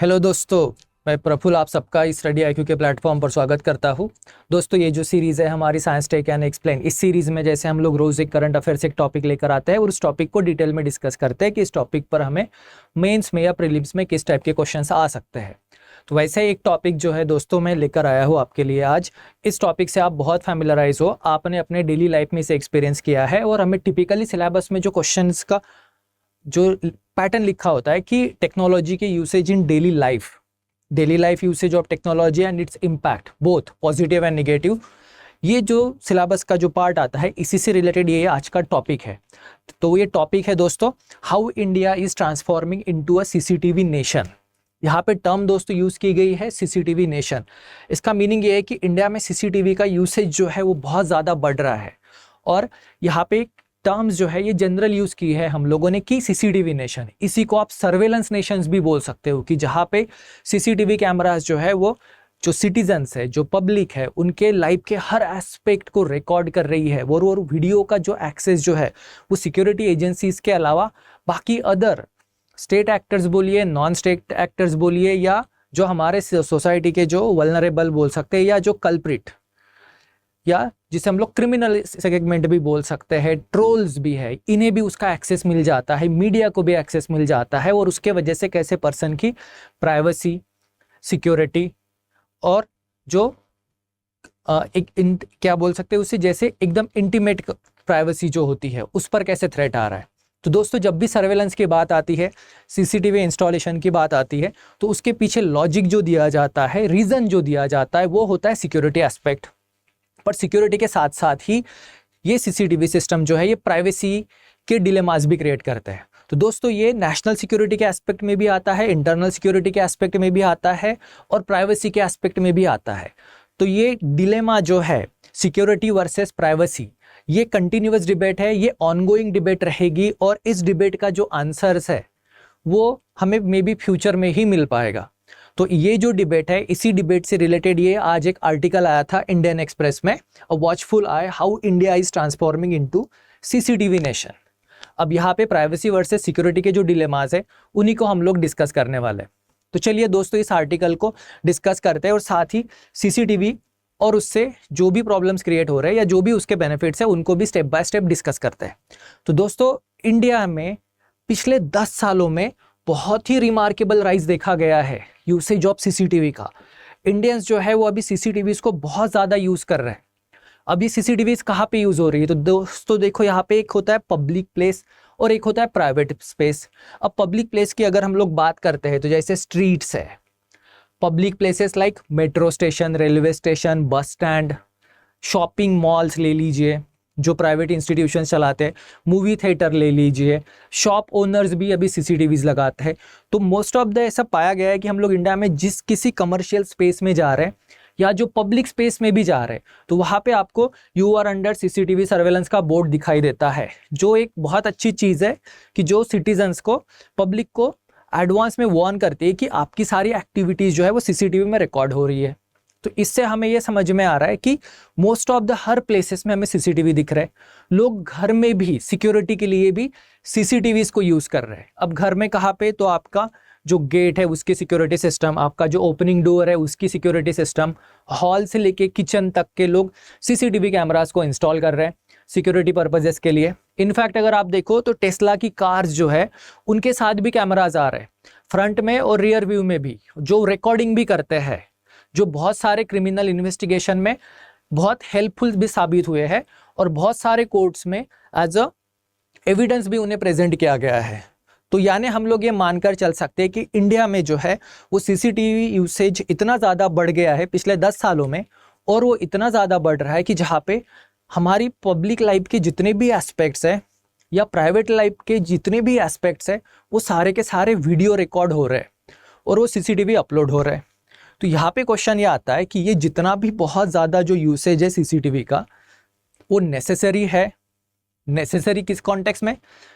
Hello दोस्तों, मैं प्रफुल्ल आप सबका इस स्टडी आईक्यू के प्लेटफॉर्म पर स्वागत करता हूँ। दोस्तों, ये जो सीरीज़ है हमारी साइंस टेक एंड एक्सप्लेन, इस सीरीज़ में जैसे हम लोग रोज़ एक करंट अफेयर से एक टॉपिक लेकर आते हैं और उस टॉपिक को डिटेल में डिस्कस करते हैं कि इस टॉपिक पर हमें मेंस में या प्रीलिम्स में किस टाइप के क्वेश्चंस आ सकते हैं। तो वैसे एक टॉपिक जो है दोस्तों मैं लेकर आया हूँ आपके लिए आज। इस टॉपिक से आप बहुत फैमिलराइज हो, आपने अपने डेली लाइफ में इसे एक्सपीरियंस किया है और हमें टिपिकली सिलेबस में जो क्वेश्चंस का जो पैटर्न लिखा होता है कि टेक्नोलॉजी के usage in daily life usage of technology and its impact both positive and negative, ये जो सिलेबस का जो पार्ट आता है इसी से रिलेटेड ये आज का टॉपिक है। तो ये टॉपिक है दोस्तों, how India is transforming into a CCTV nation. यहाँ पे टर्म दोस्तों यूज की गई है सीसीटीवी नेशन। इसका मीनिंग ये है कि इंडिया में सीसीटीवी का यूसेज जो है वो बहुत ज़्यादा बढ़ रहा है और यहाँ पे टर्म्स जो है ये जनरल यूज की है हम लोगों ने कि सीसीटीवी नेशन। इसी को आप सर्वेलेंस नेशंस भी बोल सकते हो कि जहाँ पे सीसीटीवी कैमरास जो है वो जो सिटीजन्स है, जो पब्लिक है, उनके लाइफ के हर एस्पेक्ट को रिकॉर्ड कर रही है। और वीडियो का जो एक्सेस जो है वो सिक्योरिटी एजेंसीज के अलावा बाकी अदर स्टेट एक्टर्स बोलिए, नॉन स्टेट एक्टर्स बोलिए, या जो हमारे सोसाइटी के जो वल्नरेबल बोल सकते हैं या जो कल्प्रिट या जिसे हम लोग क्रिमिनल सेगमेंट भी बोल सकते हैं, ट्रोल्स भी है, इन्हें भी उसका एक्सेस मिल जाता है, मीडिया को भी एक्सेस मिल जाता है। और उसके वजह से कैसे पर्सन की प्राइवेसी, सिक्योरिटी और जो क्या बोल सकते हैं उसे, जैसे एकदम इंटीमेट प्राइवेसी जो होती है उस पर कैसे थ्रेट आ रहा है। तो दोस्तों, जब भी सर्वेलेंस की बात आती है, सीसीटीवी इंस्टॉलेशन की बात आती है, तो उसके पीछे लॉजिक जो दिया जाता है, रीजन जो दिया जाता है, वो होता है सिक्योरिटी एस्पेक्ट। पर सिक्योरिटी के साथ साथ ही ये सीसीटीवी सिस्टम जो है ये प्राइवेसी के डिलेमास भी क्रिएट करते हैं। तो दोस्तों, ये नेशनल सिक्योरिटी के एस्पेक्ट में भी आता है, इंटरनल सिक्योरिटी के एस्पेक्ट में भी आता है और प्राइवेसी के एस्पेक्ट में भी आता है। तो ये डिलेमा जो है सिक्योरिटी वर्सेस प्राइवेसी, ये कंटिन्यूअस डिबेट है, ये ऑनगोइंग डिबेट रहेगी और इस डिबेट का जो आंसर्स है वो हमें मे बी फ्यूचर में ही मिल पाएगा। तो ये जो डिबेट है, इसी डिबेट से रिलेटेड ये आज एक आर्टिकल आया था इंडियन एक्सप्रेस में, a watchful eye how India is transforming into CCTV nation. अब यहाँ पे प्राइवेसी वर्सेस सिक्योरिटी के जो डिलेमास है उन्हीं को हम लोग डिस्कस करने वाले हैं। तो चलिए दोस्तों, इस आर्टिकल को डिस्कस करते हैं और साथ ही सीसीटीवी और उससे जो भी प्रॉब्लम्स क्रिएट हो रहे हैं या जो भी उसके बेनिफिट्स है उनको भी स्टेप बाय स्टेप डिस्कस करते हैं। तो दोस्तों, इंडिया में पिछले 10 सालों में बहुत ही रिमार्केबल राइज देखा गया है यूसेज ऑफ सीसीटीवी का। इंडियंस जो है वो अभी सीसीटीवीज को बहुत ज़्यादा यूज़ कर रहे हैं। अभी सीसीटीवीज कहाँ पे यूज़ हो रही है? तो दोस्तों देखो, यहाँ पे एक होता है पब्लिक प्लेस और एक होता है प्राइवेट स्पेस। अब पब्लिक प्लेस की अगर हम लोग बात करते हैं तो जैसे स्ट्रीट्स है, public places like metro station, railway station, bus stand, shopping malls ले लीजिए जो प्राइवेट इंस्टीट्यूशन चलाते हैं, मूवी थिएटर ले लीजिए, शॉप ओनर्स भी अभी सीसीटीवीज लगाते हैं। तो मोस्ट ऑफ द ऐसा पाया गया है कि हम लोग इंडिया में जिस किसी कमर्शियल स्पेस में जा रहे हैं या जो पब्लिक स्पेस में भी जा रहे हैं तो वहाँ पे आपको you are under CCTV surveillance का बोर्ड दिखाई देता है, जो एक बहुत अच्छी चीज़ है कि जो सिटीजन्स को, पब्लिक को एडवांस में वार्न करती है कि आपकी सारी एक्टिविटीज़ जो है वो सीसीटीवी में रिकॉर्ड हो रही है। तो इससे हमें ये समझ में आ रहा है कि most of the her places में हमें सीसीटीवी दिख रहे हैं। लोग घर में भी सिक्योरिटी के लिए भी सीसीटीवीज को यूज़ कर रहे हैं। अब घर में कहाँ पे? तो आपका जो गेट है उसकी सिक्योरिटी सिस्टम, आपका जो ओपनिंग डोर है उसकी सिक्योरिटी सिस्टम, हॉल से लेके किचन तक के लोग सीसीटीवी कैमरास को इंस्टॉल कर रहे हैं सिक्योरिटी पर्पजेस के लिए। इनफैक्ट अगर आप देखो तो टेस्ला की कार्स जो है उनके साथ भी कैमराज आ रहे हैं, फ्रंट में और रियर व्यू में भी, जो रिकॉर्डिंग भी करते हैं, जो बहुत सारे क्रिमिनल इन्वेस्टिगेशन में बहुत हेल्पफुल भी साबित हुए हैं और बहुत सारे कोर्ट्स में एज अ एविडेंस भी उन्हें प्रेजेंट किया गया है। तो यानी हम लोग ये मानकर चल सकते हैं कि इंडिया में जो है वो सीसीटीवी यूसेज इतना ज़्यादा बढ़ गया है पिछले 10 सालों में, और वो इतना ज़्यादा बढ़ रहा है कि जहाँ पे हमारी पब्लिक लाइफ के जितने भी एस्पेक्ट्स हैं या प्राइवेट लाइफ के जितने भी एस्पेक्ट्स हैं वो सारे के सारे वीडियो रिकॉर्ड हो रहे हैं और वो सीसीटीवी अपलोड हो रहे हैं। तो यहाँ पे क्वेश्चन ये आता है कि ये जितना भी बहुत ज़्यादा जो यूसेज है सीसीटीवी का, वो नेसेसरी है। नेसेसरी किस कॉन्टेक्स्ट में?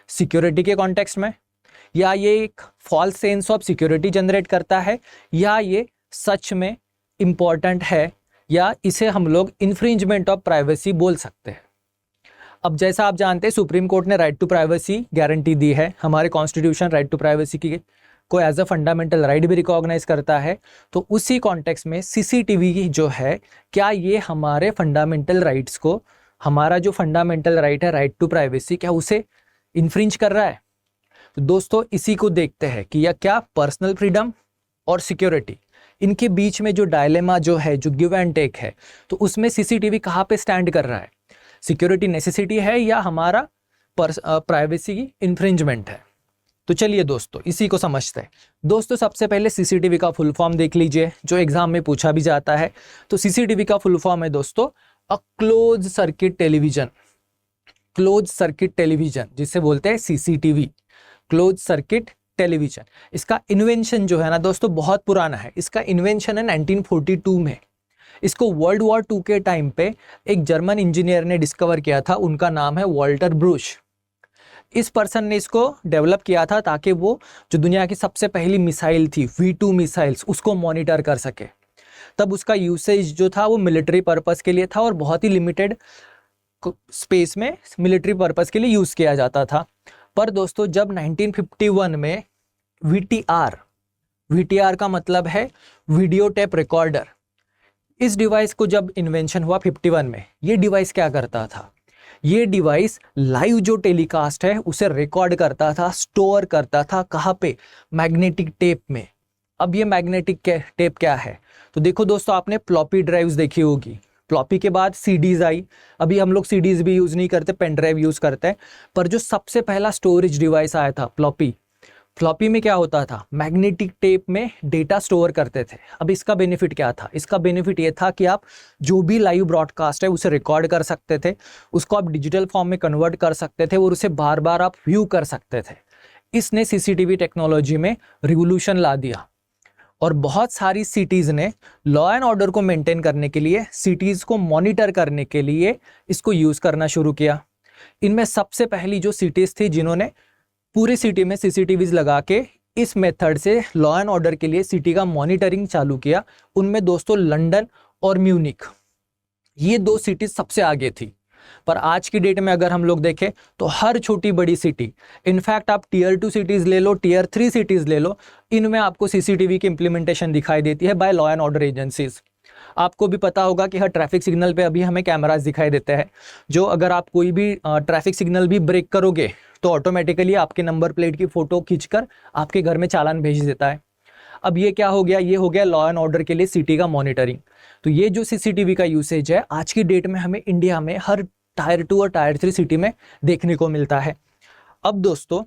सिक्योरिटी के कॉन्टेक्स्ट में, या ये एक false sense of security generate करता है, या ये सच में इम्पॉर्टेंट है, या इसे हम लोग इन्फ्रिंजमेंट ऑफ प्राइवेसी बोल सकते हैं। अब जैसा आप जानते हैं सुप्रीम कोर्ट ने राइट टू प्राइवेसी गारंटी दी है, हमारे कॉन्स्टिट्यूशन राइट टू प्राइवेसी की को एज अ फंडामेंटल राइट भी रिकॉग्नाइज करता है, तो उसी कॉन्टेक्स्ट में सीसीटीवी जो है, क्या ये हमारे फंडामेंटल राइट्स को, हमारा जो फंडामेंटल राइट है, राइट टू प्राइवेसी, क्या उसे इन्फ्रिंज कर रहा है? तो दोस्तों इसी को देखते हैं कि यह क्या पर्सनल फ्रीडम और सिक्योरिटी, इनके बीच में जो डायलेमा जो है, जो गिव एंड टेक है, तो उसमें सीसीटीवी कहाँ पे स्टैंड कर रहा है? सिक्योरिटी नेसेसिटी है या हमारा प्राइवेसी की इन्फ्रिंजमेंट है? तो चलिए दोस्तों इसी को समझते हैं। दोस्तों सबसे पहले सीसीटीवी का फुल फॉर्म देख लीजिए, जो एग्जाम में पूछा भी जाता है। तो सीसीटीवी का फुल फॉर्म है दोस्तों a close circuit television. Close circuit television जिसे बोलते हैं सीसीटीवी, क्लोज सर्किट टेलीविजन। इसका इन्वेंशन जो है ना दोस्तों बहुत पुराना है। इसका इन्वेंशन है 1942 में। इसको वर्ल्ड वॉर 2 के टाइम पे एक जर्मन इंजीनियर ने डिस्कवर किया था, उनका नाम है वॉल्टर ब्रूश। इस पर्सन ने इसको डेवलप किया था ताकि वो जो दुनिया की सबसे पहली मिसाइल थी V2 मिसाइल्स, उसको मॉनिटर कर सके। तब उसका यूसेज जो था वो मिलिट्री पर्पस के लिए था और बहुत ही लिमिटेड स्पेस में मिलिट्री पर्पस के लिए यूज किया जाता था। पर दोस्तों जब 1951 में VTR का मतलब है वीडियो टेप रिकॉर्डर, इस डिवाइस को जब इन्वेंशन हुआ 51 में, ये डिवाइस क्या करता था? ये डिवाइस लाइव जो टेलीकास्ट है उसे रिकॉर्ड करता था, स्टोर करता था। कहाँ पे? मैग्नेटिक टेप में। अब ये मैग्नेटिक टेप क्या है? तो देखो दोस्तों, आपने फ्लॉपी ड्राइव्स देखी होगी। फ्लॉपी के बाद सीडीज आई। अभी हम लोग सीडीज भी यूज नहीं करते, पेन ड्राइव यूज करते हैं। पर जो सबसे पहला स्टोरेज डिवाइस आया था फ्लॉपी में क्या होता था? मैग्नेटिक टेप में डेटा स्टोर करते थे। अब इसका बेनिफिट क्या था? इसका बेनिफिट ये था कि आप जो भी लाइव ब्रॉडकास्ट है उसे रिकॉर्ड कर सकते थे, उसको आप डिजिटल फॉर्म में कन्वर्ट कर सकते थे और उसे बार बार आप व्यू कर सकते थे। इसने सीसीटीवी टेक्नोलॉजी में रिवोल्यूशन ला दिया और बहुत सारी सिटीज़ ने लॉ एंड ऑर्डर को मेंटेन करने के लिए, सिटीज़ को मॉनिटर करने के लिए इसको यूज़ करना शुरू किया। इनमें सबसे पहली जो सिटीज़ थी जिन्होंने पूरी सिटी में सीसीटीवीज लगा के इस मेथड से लॉ एंड ऑर्डर के लिए सिटी का मॉनिटरिंग चालू किया, उनमें दोस्तों लंदन और म्यूनिक, ये 2 सिटीज सबसे आगे थी। पर आज की डेट में अगर हम लोग देखें तो हर छोटी बड़ी सिटी, इनफैक्ट आप टियर 2 सिटीज ले लो, टियर 3 सिटीज ले लो, इनमें आपको सीसीटीवी की इंप्लीमेंटेशन दिखाई देती है by law and order agencies. आपको भी पता होगा कि हर ट्रैफिक सिग्नल पे अभी हमें कैमरास दिखाई देते हैं, जो अगर आप कोई भी ट्रैफिक सिग्नल भी ब्रेक करोगे तो ऑटोमेटिकली आपके नंबर प्लेट की फोटो खींचकर आपके घर में चालान भेज देता है। अब ये क्या हो गया? ये हो गया लॉ एंड ऑर्डर के लिए सिटी का मॉनिटरिंग। तो ये जो सीसीटीवी का यूसेज है आज की डेट में हमें इंडिया में हर टायर 2 और टायर 3 सिटी में देखने को मिलता है। अब दोस्तों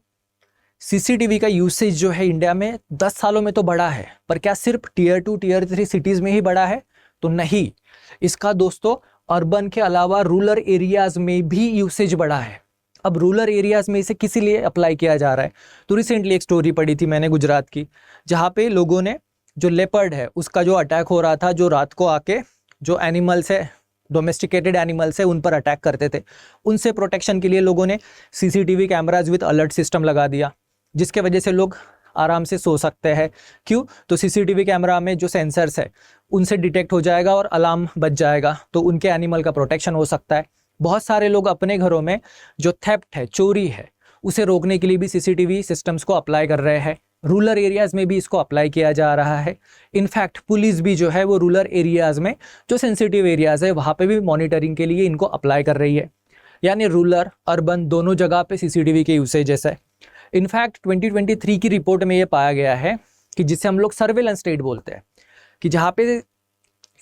सीसीटीवी का यूसेज जो है इंडिया में 10 सालों में तो बढ़ा है, पर क्या सिर्फ टियर 2 टियर 3 सिटीज में ही बढ़ा है? तो नहीं, इसका दोस्तों अर्बन के अलावा रूरल एरियाज में भी यूसेज बढ़ा है। अब रूरल एरियाज में इसे किसी लिए अप्लाई किया जा रहा है? तो रिसेंटली एक स्टोरी पढ़ी थी मैंने गुजरात की, जहाँ पे लोगों ने जो लेपर्ड है उसका जो अटैक हो रहा था, जो रात को आके जो एनिमल्स है, डोमेस्टिकेटेड एनिमल्स है, उन पर अटैक करते थे, उनसे प्रोटेक्शन के लिए लोगों ने CCTV cameras with alert system लगा दिया, जिसके वजह से लोग आराम से सो सकते हैं। क्यों? तो सीसीटीवी कैमरा में जो सेंसर्स है उनसे डिटेक्ट हो जाएगा और अलार्म बज जाएगा, तो उनके एनिमल का प्रोटेक्शन हो सकता है। बहुत सारे लोग अपने घरों में जो थेफ्ट है, चोरी है, उसे रोकने के लिए भी सीसीटीवी सिस्टम्स को अप्लाई कर रहे हैं। रूरल एरियाज़ में भी इसको अप्लाई किया जा रहा है। इनफैक्ट पुलिस भी जो है वो रूरल एरियाज़ में जो सेंसिटिव एरियाज़ है वहाँ पे भी मॉनिटरिंग के लिए इनको अप्लाई कर रही है। यानी रूरल अर्बन दोनों जगह पे सीसीटीवी के यूसेजेस है। इनफैक्ट 2023 की रिपोर्ट में ये पाया गया है कि जिसे हम लोग सर्वेलेंस स्टेट बोलते हैं, कि जहाँ पे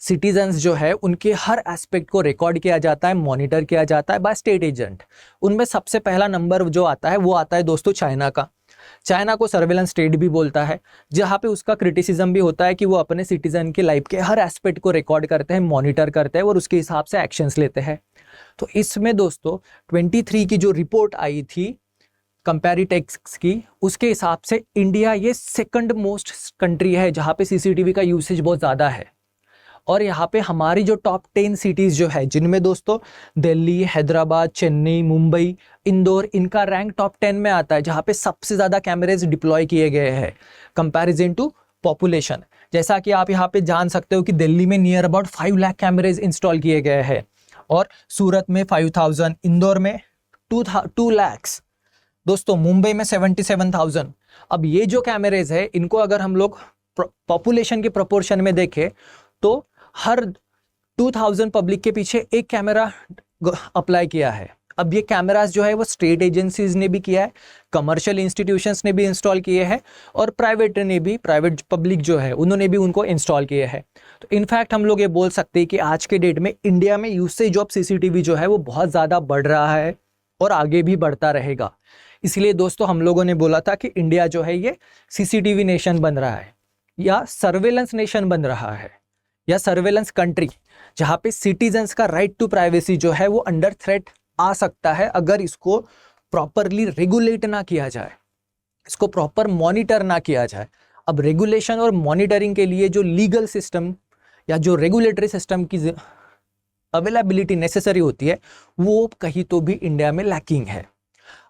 सिटीजन्स जो है उनके हर एस्पेक्ट को रिकॉर्ड किया जाता है, मॉनिटर किया जाता है बाय स्टेट एजेंट। उनमें सबसे पहला नंबर जो आता है वो आता है दोस्तों चाइना का। चाइना को सर्वेलेंस स्टेट भी बोलता है, जहाँ पे उसका क्रिटिसिज्म भी होता है कि वो अपने सिटीजन की लाइफ के हर एस्पेक्ट को रिकॉर्ड करते हैं, मॉनिटर करते हैं और उसके हिसाब से एक्शंस लेते हैं। तो इसमें दोस्तों 23 की जो रिपोर्ट आई थी कंपैरिटेक्स की, उसके हिसाब से इंडिया ये सेकंड मोस्ट कंट्री है जहाँ पे सीसीटीवी का यूसेज बहुत ज़्यादा है। और यहाँ पे हमारी जो टॉप 10 सिटीज़ जो है, जिनमें दोस्तों दिल्ली, हैदराबाद, चेन्नई, मुंबई, इंदौर, इनका रैंक टॉप 10 में आता है, जहाँ पे सबसे ज़्यादा कैमरेज डिप्लॉय किए गए हैं कंपैरिजन टू पॉपुलेशन। जैसा कि आप यहाँ पे जान सकते हो कि दिल्ली में near about 5 lakh cameras install किए गए हैं, और सूरत में 5000, इंदौर में 2 lakhs, दोस्तों मुंबई में 77,000, अब ये जो कैमरेज है इनको अगर हम लोग पॉपुलेशन के प्रोपोर्शन में देखें तो हर 2000 पब्लिक के पीछे एक कैमरा अप्लाई किया है। अब ये कैमरास जो है वो स्टेट एजेंसीज ने भी किया है, कमर्शियल इंस्टीट्यूशंस ने भी इंस्टॉल किए हैं और प्राइवेट पब्लिक जो है उन्होंने भी उनको इंस्टॉल किए हैं। तो इनफैक्ट हम लोग ये बोल सकते हैं कि आज के डेट में इंडिया में यूसेज ऑफ सीसीटीवी जो है वो बहुत ज़्यादा बढ़ रहा है और आगे भी बढ़ता रहेगा। इसलिए दोस्तों हम लोगों ने बोला था कि इंडिया जो है ये सीसीटीवी नेशन बन रहा है या सर्वेलेंस नेशन बन रहा है या सर्वेलेंस कंट्री, जहाँ पे सिटीजन्स का राइट टू प्राइवेसी जो है वो अंडर थ्रेट आ सकता है अगर इसको प्रॉपरली रेगुलेट ना किया जाए, इसको प्रॉपर मॉनिटर ना किया जाए। अब रेगुलेशन और मॉनिटरिंग के लिए जो लीगल सिस्टम या जो रेगुलेटरी सिस्टम की अवेलेबिलिटी नेसेसरी होती है वो कहीं तो भी इंडिया में लैकिंग है।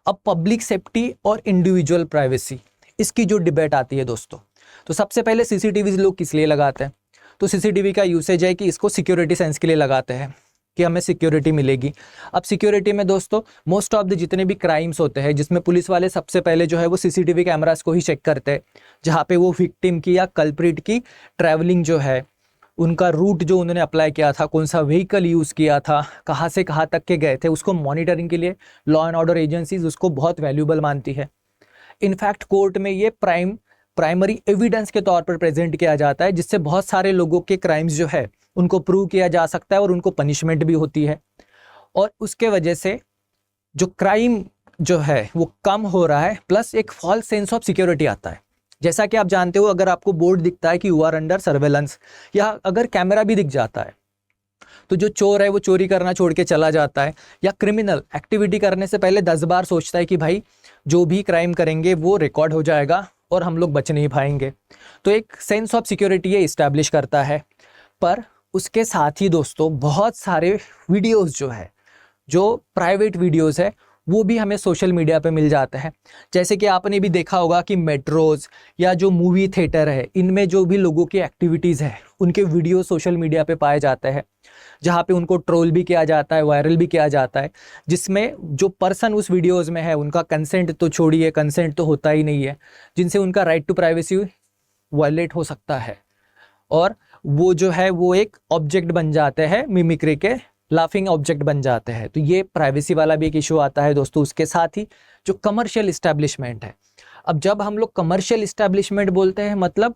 अब पब्लिक सेफ्टी और इंडिविजुअल प्राइवेसी, इसकी जो डिबेट आती है दोस्तों, तो सबसे पहले सीसीटीवी लोग किस लिए लगाते हैं? तो सीसीटीवी का यूसेज है कि इसको सिक्योरिटी सेंस के लिए लगाते हैं कि हमें सिक्योरिटी मिलेगी। अब सिक्योरिटी में दोस्तों मोस्ट ऑफ द जितने भी क्राइम्स होते हैं जिसमें पुलिस वाले सबसे पहले जो है वो सीसीटीवी कैमरास को ही चेक करते हैं, जहाँ पे वो विक्टिम की या कल्प्रिट की ट्रैवलिंग जो है, उनका रूट जो उन्होंने अप्लाई किया था, कौन सा व्हीकल यूज़ किया था, कहाँ से कहाँ तक के गए थे, उसको मॉनिटरिंग के लिए लॉ एंड ऑर्डर एजेंसीज उसको बहुत वैल्यूबल मानती है। इनफैक्ट कोर्ट में ये प्राइमरी एविडेंस के तौर पर प्रेजेंट किया जाता है, जिससे बहुत सारे लोगों के क्राइम्स जो है उनको प्रूव किया जा सकता है और उनको पनिशमेंट भी होती है। और उसके वजह से जो क्राइम जो है वो कम हो रहा है, प्लस एक फॉल्स सेंस ऑफ सिक्योरिटी आता है। जैसा कि आप जानते हो, अगर आपको बोर्ड दिखता है कि यू आर अंडर सर्वेलेंस, या अगर कैमरा भी दिख जाता है तो जो चोर है वो चोरी करना छोड़ के चला जाता है, या क्रिमिनल एक्टिविटी करने से पहले 10 बार सोचता है कि भाई जो भी क्राइम करेंगे वो रिकॉर्ड हो जाएगा और हम लोग बच नहीं पाएंगे। तो एक सेंस ऑफ सिक्योरिटी ये इस्टेब्लिश करता है। पर उसके साथ ही दोस्तों बहुत सारे वीडियोस जो है, जो प्राइवेट वीडियोस है, वो भी हमें सोशल मीडिया पे मिल जाते हैं। जैसे कि आपने भी देखा होगा कि मेट्रोज या जो मूवी थिएटर है, इनमें जो भी लोगों की एक्टिविटीज़ है उनके वीडियो सोशल मीडिया पे पाए जाते हैं, जहाँ पे उनको ट्रोल भी किया जाता है, वायरल भी किया जाता है, जिसमें जो पर्सन उस वीडियोज़ में है उनका कंसेंट तो छोड़िए, कंसेंट तो होता ही नहीं है, जिनसे उनका राइट टू प्राइवेसी वायलेट हो सकता है और वो जो है वो एक ऑब्जेक्ट बन जाते हैं, मिमिक्री के लाफिंग ऑब्जेक्ट बन जाते हैं। तो ये प्राइवेसी वाला भी एक इशू आता है दोस्तों। उसके साथ ही जो कमर्शियल इस्टेब्लिशमेंट है, अब जब हम लोग कमर्शियल इस्टेब्लिशमेंट बोलते हैं, मतलब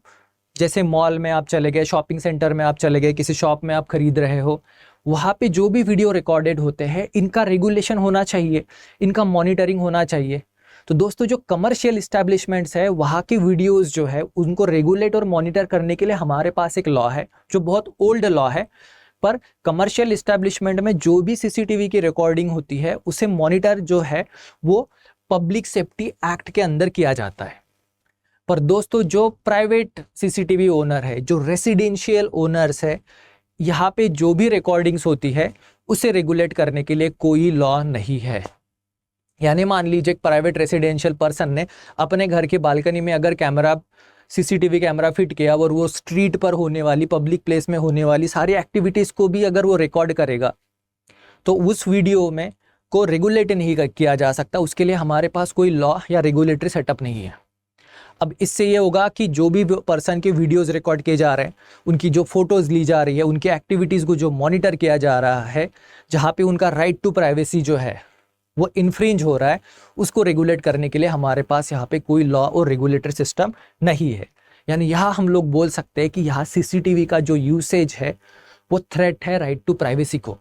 जैसे मॉल में आप चले गए, शॉपिंग सेंटर में आप चले गए, किसी शॉप में आप खरीद रहे हो, वहाँ पे जो भी वीडियो रिकॉर्डेड होते हैं इनका रेगुलेशन होना चाहिए, इनका मॉनिटरिंग होना चाहिए। तो दोस्तों जो कमर्शियल इस्टेब्लिशमेंट्स है वहाँ के वीडियोस जो है उनको रेगुलेट और मॉनिटर करने के लिए हमारे पास एक लॉ है जो बहुत ओल्ड लॉ है। पर कमर्शियल इस्टेब्लिशमेंट में जो भी सीसीटीवी की रिकॉर्डिंग होती है उसे मॉनिटर जो है वो पब्लिक सेफ्टी एक्ट के अंदर किया जाता है। पर दोस्तों जो प्राइवेट सीसीटीवी ओनर है, जो रेसिडेंशियल ओनर्स है, यहाँ पे जो भी रिकॉर्डिंग्स होती है उसे रेगुलेट करने के लिए कोई लॉ नहीं है। यानी मान लीजिए एक प्राइवेट रेसिडेंशियल पर्सन ने अपने घर की बालकनी में अगर सीसीटीवी कैमरा फिट किया और वो स्ट्रीट पर होने वाली, पब्लिक प्लेस में होने वाली सारी एक्टिविटीज़ को भी अगर वो रिकॉर्ड करेगा तो उस वीडियो में को रेगुलेट नहीं किया जा सकता। उसके लिए हमारे पास कोई लॉ या रेगुलेटरी सेटअप नहीं है। अब इससे ये होगा कि जो भी पर्सन के वीडियोस रिकॉर्ड किए जा रहे हैं, उनकी जो फोटोज़ ली जा रही है, उनकी एक्टिविटीज़ को जो मॉनिटर किया जा रहा है, जहाँ पे उनका राइट टू प्राइवेसी जो है वो इन्फ्रिंज हो रहा है, उसको रेगुलेट करने के लिए हमारे पास यहाँ पे कोई लॉ और रेगुलेटरी सिस्टम नहीं है। यानी यहाँ हम लोग बोल सकते हैं कि यहाँ सीसीटीवी का जो यूसेज है वो थ्रेट है राइट टू प्राइवेसी को,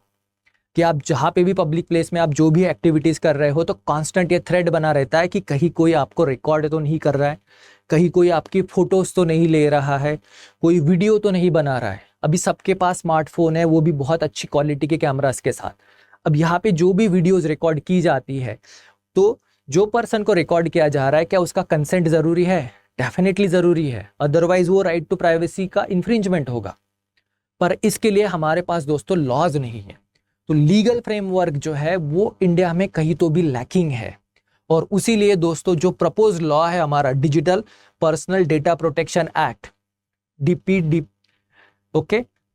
कि आप जहाँ पे भी पब्लिक प्लेस में आप जो भी एक्टिविटीज़ कर रहे हो तो कांस्टेंट ये थ्रेट बना रहता है कि कहीं कोई आपको रिकॉर्ड तो नहीं कर रहा है, कहीं कोई आपकी फ़ोटोज़ तो नहीं ले रहा है, कोई वीडियो तो नहीं बना रहा है। अभी सबके पास स्मार्टफोन है, वो भी बहुत अच्छी क्वालिटी के कैमरास के साथ। अब यहाँ पे जो भी वीडियोस रिकॉर्ड की जाती है तो जो पर्सन को रिकॉर्ड किया जा रहा है, क्या उसका कंसेंट ज़रूरी है? डेफिनेटली ज़रूरी है, अदरवाइज वो राइट टू प्राइवेसी का इन्फ्रिंजमेंट होगा। पर इसके लिए हमारे पास दोस्तों लॉज नहीं है। तो लीगल फ्रेमवर्क जो है वो इंडिया में कहीं तो भी लैकिंग है। और उसी लिए दोस्तों जो प्रपोज लॉ है हमारा digital personal data protection act,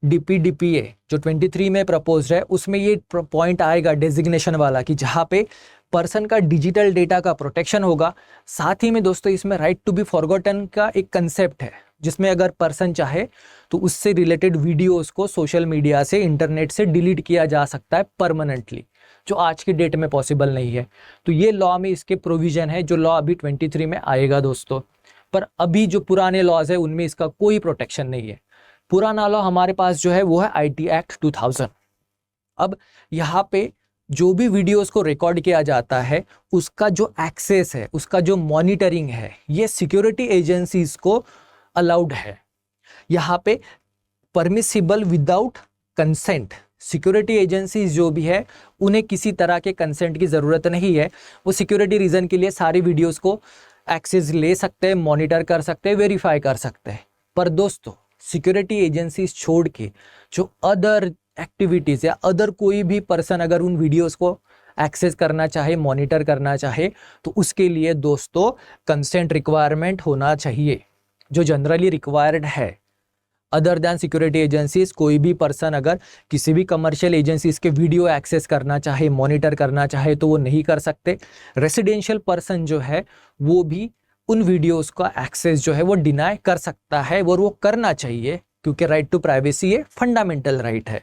DPDPA जो 23 में प्रपोज है, उसमें ये पॉइंट आएगा डेजिग्नेशन वाला कि जहाँ पे पर्सन का डिजिटल डेटा का प्रोटेक्शन होगा। साथ ही में दोस्तों इसमें राइट टू बी फॉरगॉटन का एक कंसेप्ट है, जिसमें अगर पर्सन चाहे तो उससे रिलेटेड वीडियोस को सोशल मीडिया से, इंटरनेट से डिलीट किया जा सकता है परमानेंटली, जो आज की डेट में पॉसिबल नहीं है। तो ये लॉ में इसके प्रोविजन है, जो लॉ अभी 23 में आएगा दोस्तों। पर अभी जो पुराने लॉज है उनमें इसका कोई प्रोटेक्शन नहीं है। पुराना लॉ हमारे पास जो है वो है IT एक्ट 2000। अब यहाँ पे जो भी वीडियोस को रिकॉर्ड किया जाता है उसका जो एक्सेस है, उसका जो मॉनिटरिंग है, ये सिक्योरिटी एजेंसीज को अलाउड है। यहाँ पे permissible without consent, security agencies जो भी है उन्हें किसी तरह के कंसेंट की ज़रूरत नहीं है। वो सिक्योरिटी रीज़न के लिए सारी वीडियोस को एक्सेस ले सकते हैं, मॉनिटर कर सकते हैं, वेरीफाई कर सकते हैं। पर दोस्तों सिक्योरिटी एजेंसीज छोड़ के जो अदर एक्टिविटीज़ या अदर कोई भी पर्सन अगर उन वीडियोस को एक्सेस करना चाहे, मॉनिटर करना चाहे, तो उसके लिए दोस्तों कंसेंट रिक्वायरमेंट होना चाहिए, जो जनरली रिक्वायर्ड है। अदर दैन सिक्योरिटी एजेंसीज कोई भी पर्सन अगर किसी भी कमर्शियल एजेंसीज के वीडियो एक्सेस करना चाहे, मॉनिटर करना चाहे, तो वो नहीं कर सकते। रेसिडेंशियल पर्सन जो है वो भी उन वीडियोस का एक्सेस जो है वो डिनाई कर सकता है, और वो करना चाहिए, क्योंकि राइट टू प्राइवेसी ये फंडामेंटल राइट है।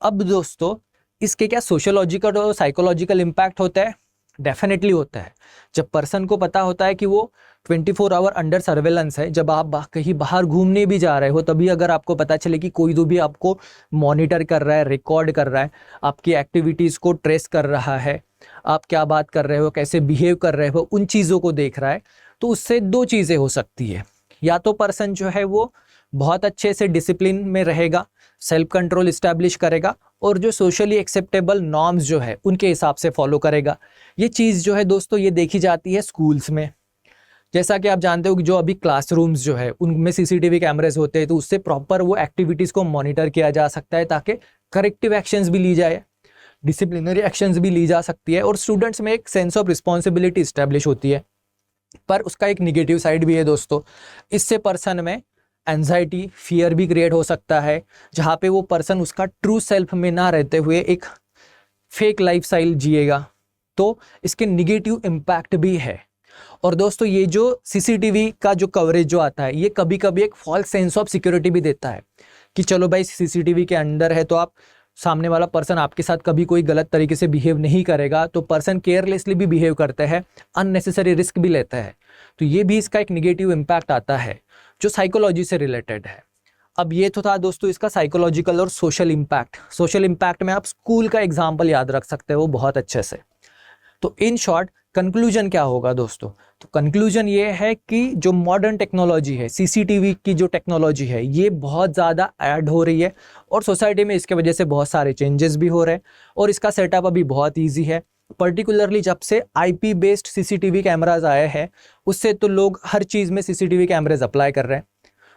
अब दोस्तों इसके क्या सोशियोलॉजिकल और साइकोलॉजिकल इम्पैक्ट होता है? डेफिनेटली होता है। जब पर्सन को पता होता है कि वो 24 आवर अंडर सर्वेलेंस है, जब आप कहीं बाहर घूमने भी जा रहे हो तभी अगर आपको पता चले कि कोई तो भी आपको मॉनिटर कर रहा है, रिकॉर्ड कर रहा है, आपकी एक्टिविटीज़ को ट्रेस कर रहा है, आप क्या बात कर रहे हो, कैसे बिहेव कर रहे हो, उन चीज़ों को देख रहा है, तो उससे दो चीज़ें हो सकती है। या तो पर्सन जो है वो बहुत अच्छे से डिसिप्लिन में रहेगा, सेल्फ कंट्रोल इस्टेब्लिश करेगा, और जो सोशली एक्सेप्टेबल नॉर्म्स जो है उनके हिसाब से फॉलो करेगा। ये चीज़ जो है दोस्तों ये देखी जाती है स्कूल्स में। जैसा कि आप जानते हो कि जो अभी क्लासरूम्स जो है उनमें CCTV कैमरेज होते हैं, तो उससे प्रॉपर वो एक्टिविटीज़ को मॉनिटर किया जा सकता है, ताकि करेक्टिव एक्शंस भी ली जाए, डिसिप्लिनरी एक्शंस भी ली जा सकती है, और स्टूडेंट्स में एक सेंस ऑफ रिस्पॉन्सिबिलिटी इस्टेब्लिश होती है। पर उसका एक निगेटिव साइड भी है दोस्तों। इससे पर्सन में एंजाइटी, फियर भी क्रिएट हो सकता है, जहाँ पे वो पर्सन उसका ट्रू सेल्फ में ना रहते हुए एक फेक लाइफस्टाइल जिएगा। तो इसके निगेटिव इम्पैक्ट भी है। और दोस्तों ये जो CCTV का जो कवरेज जो आता है, ये कभी कभी एक फॉल्स सेंस ऑफ सिक्योरिटी भी देता है कि चलो भाई CCTV के अंदर है तो आप सामने वाला पर्सन आपके साथ कभी कोई गलत तरीके से बिहेव नहीं करेगा। तो पर्सन केयरलेसली भी बिहेव करता है, अननेसेसरी रिस्क भी लेता है। तो ये भी इसका एक निगेटिव इम्पैक्ट आता है जो साइकोलॉजी से रिलेटेड है। अब ये तो था दोस्तों इसका साइकोलॉजिकल और सोशल इम्पैक्ट। सोशल इम्पैक्ट में आप स्कूल का एग्जाम्पल याद रख सकते हो बहुत अच्छे से। तो इन शॉर्ट कंक्लूजन क्या होगा दोस्तों? तो कंक्लूजन ये है कि जो मॉडर्न टेक्नोलॉजी है, CCTV की जो टेक्नोलॉजी है, ये बहुत ज़्यादा ऐड हो रही है, और सोसाइटी में इसके वजह से बहुत सारे चेंजेस भी हो रहे हैं, और इसका सेटअप अभी बहुत ईजी है। पर्टिकुलरली जब से IP बेस्ड CCTV कैमराज आए हैं, उससे तो लोग हर चीज़ में CCTV कैमरेज अप्लाई कर रहे हैं।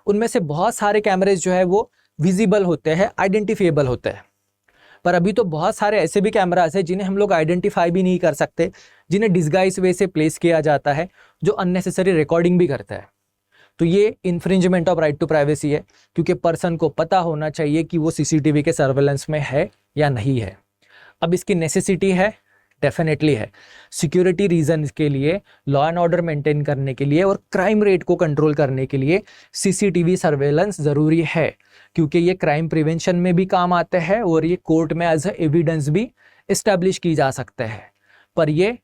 उनमें से बहुत सारे कैमरेज जो है वो विजिबल होते हैं, आइडेंटिफिएबल होते हैं। पर अभी तो बहुत सारे ऐसे भी कैमराज हैं जिन्हें हम लोग आइडेंटिफाई भी नहीं कर सकते, जिन्हें डिस्गाइज वे से प्लेस किया जाता है, जो अननेसेसरी रिकॉर्डिंग भी करता है। तो ये infringement of right to privacy है, क्योंकि पर्सन को पता होना चाहिए कि वो CCTV के सर्वेलेंस में है या नहीं है। अब इसकी नेसेसिटी है, डेफिनेटली है। सिक्योरिटी रीजंस के लिए, लॉ एंड ऑर्डर मेंटेन करने के लिए और क्राइम रेट को कंट्रोल करने के लिए CCTV सर्वेलेंस ज़रूरी है, क्योंकि ये क्राइम प्रिवेंशन में भी काम आते हैं और ये कोर्ट में एज एविडेंस भी इस्टेब्लिश की जा सकते हैं। पर ये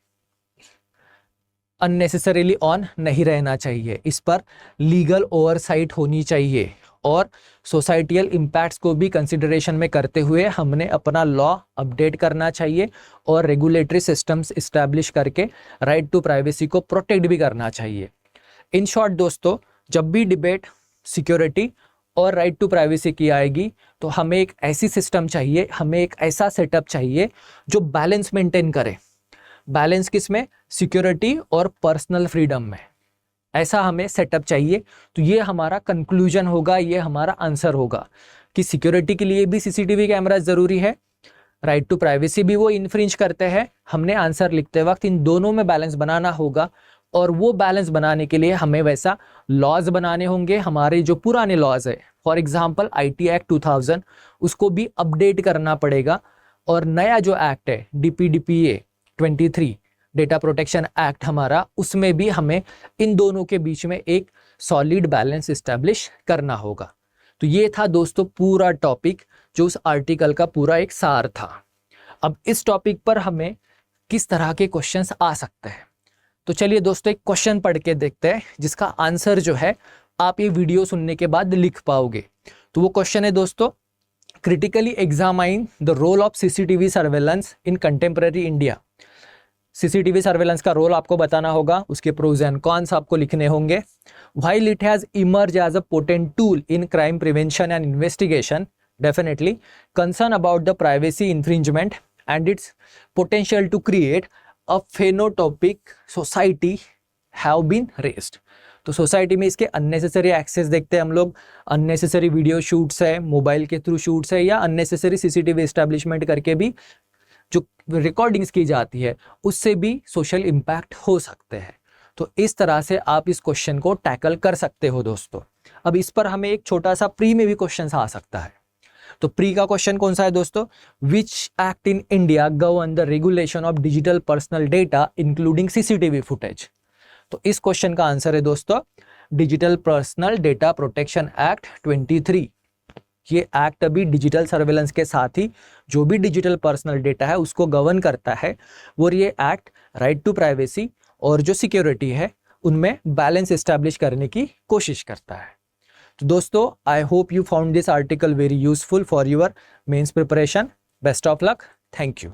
अननेसेसरीली ऑन नहीं रहना चाहिए, इस पर लीगल ओवरसाइट होनी चाहिए, और सोसाइटियल इम्पैक्ट्स को भी कंसिडरेशन में करते हुए हमने अपना लॉ अपडेट करना चाहिए, और रेगुलेटरी सिस्टम्स इस्टेब्लिश करके राइट टू प्राइवेसी को प्रोटेक्ट भी करना चाहिए। इन शॉर्ट दोस्तों, जब भी डिबेट सिक्योरिटी और राइट टू प्राइवेसी की आएगी, तो हमें एक ऐसी सिस्टम चाहिए, हमें एक ऐसा सेटअप चाहिए जो बैलेंस मेंटेन करे। बैलेंस किस में? सिक्योरिटी और पर्सनल फ्रीडम में। ऐसा हमें सेटअप चाहिए। तो ये हमारा कंक्लूजन होगा, ये हमारा आंसर होगा कि सिक्योरिटी के लिए भी CCTV कैमरा ज़रूरी है, राइट टू प्राइवेसी भी वो इन्फ्रिंज करते हैं। हमने आंसर लिखते वक्त इन दोनों में बैलेंस बनाना होगा, और वो बैलेंस बनाने के लिए हमें वैसा लॉज बनाने होंगे। हमारे जो पुराने लॉज है, फॉर एग्जांपल IT एक्ट 2000, उसको भी अपडेट करना पड़ेगा, और नया जो एक्ट है DPDPA 23 डेटा प्रोटेक्शन एक्ट हमारा, उसमें भी हमें इन दोनों के बीच में एक सॉलिड बैलेंस इस्टेब्लिश करना होगा। तो ये था दोस्तों पूरा टॉपिक जो उस आर्टिकल का पूरा एक सार था। अब इस टॉपिक पर हमें किस तरह के क्वेश्चंस आ सकते हैं, तो चलिए दोस्तों एक क्वेश्चन पढ़ के देखते हैं जिसका आंसर जो है आप ये वीडियो सुनने के बाद लिख पाओगे। तो वो क्वेश्चन है दोस्तों, critically examine the role of CCTV surveillance in contemporary India. CCTV surveillance का रोल आपको बताना होगा, उसके प्रोज एंड कॉन्स आपको लिखने होंगे। While it has emerge as a potent tool in crime prevention and investigation, definitely concern about the privacy infringement and its potential to create a panoptic society have been raised. तो society में इसके unnecessary access देखते हैं हम लोग, unnecessary video shoots है, mobile के through shoots है, या अननेसेसरी सीसीटीवी एस्टैब्लिशमेंट करके भी जो रिकॉर्डिंग्स की जाती है उससे भी सोशल इम्पैक्ट हो सकते हैं। तो इस तरह से आप इस क्वेश्चन को टैकल कर सकते हो दोस्तों। अब इस पर हमें एक छोटा सा प्री में भी क्वेश्चन आ सकता है। तो प्री का क्वेश्चन कौन सा है दोस्तों, which act in India govern the regulation of digital personal data including CCTV footage. तो इस क्वेश्चन का आंसर है दोस्तों digital personal data protection act 23। ये एक्ट अभी डिजिटल सर्वेलेंस के साथ ही जो भी डिजिटल पर्सनल डेटा है उसको गवर्न करता है, और ये एक्ट राइट टू प्राइवेसी और जो सिक्योरिटी है उनमें बैलेंस एस्टैब्लिश करने की कोशिश करता है। तो दोस्तों I hope you found this article very useful for your mains preparation. Best of luck, thank you.